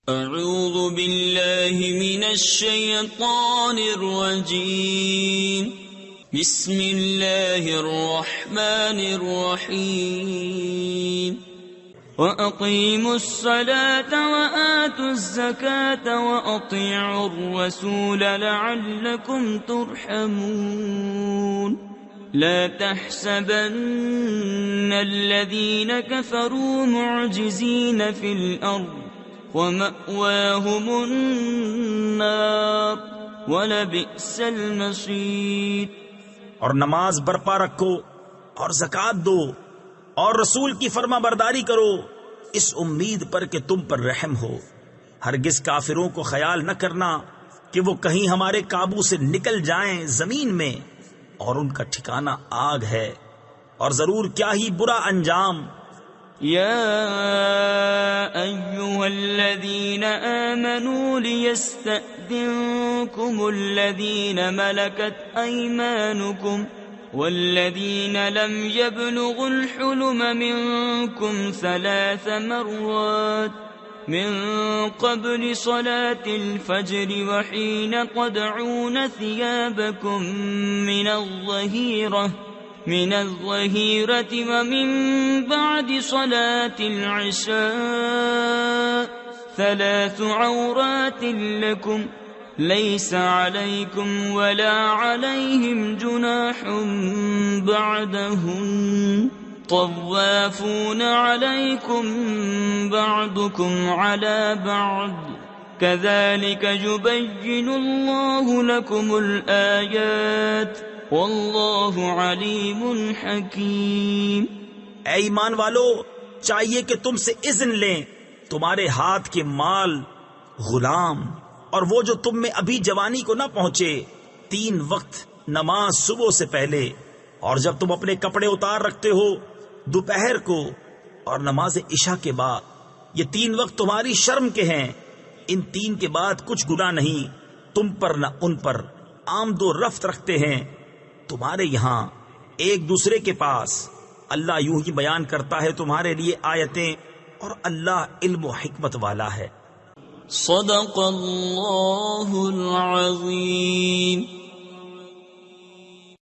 اعوذ باللہ من الشیطان الرجیم بسم اللہ الرحمن الرحیم وَأَقِيمُوا الصَّلَاةَ وَآتُوا الزَّكَاةَ وَأَطِيعُوا الرَّسُولَ لَعَلَّكُمْ تُرْحَمُونَ لا تحسبن الذين كفروا معجزين في الأرض ومأواهم النار ولبئس المصير۔ اور نماز برپا رکھو اور زکوٰۃ دو اور رسول کی فرما برداری کرو اس امید پر کہ تم پر رحم ہو۔ ہرگز کافروں کو خیال نہ کرنا کہ وہ کہیں ہمارے قابو سے نکل جائیں زمین میں، اور ان کا ٹھکانہ آگ ہے، اور ضرور کیا ہی برا انجام۔ یا ایھا الذین آمنوا لیستأذنکم الذین ملکت ایمانکم والذین لم يبلغوا الحلم منکم 3 مرات من قبل صلاة الفجر وحين تضعون ثيابكم من الظهيرة ومن بعد صلاة العشاء 3 عورات لكم ليس عليكم ولا عليهم جناح بعدهن طوافون عليكم بعضكم على بعض كذلك يبين الله لكم الآيات والله عليم حكيم۔ اے ایمان والو، چاہیے کہ تم سے اذن لیں تمہارے ہاتھ کے مال، غلام اور وہ جو تم میں ابھی جوانی کو نہ پہنچے، 3 وقت نماز صبح سے پہلے، اور جب تم اپنے کپڑے اتار رکھتے ہو دوپہر کو، اور نماز عشاء کے بعد۔ یہ 3 وقت تمہاری شرم کے ہیں، ان 3 کے بعد کچھ گناہ نہیں تم پر نہ ان پر، آمد و رفت رکھتے ہیں تمہارے یہاں ایک دوسرے کے پاس۔ اللہ یوں ہی بیان کرتا ہے تمہارے لیے آیتیں، اور اللہ علم و حکمت والا ہے۔ صدق اللہ العظیم۔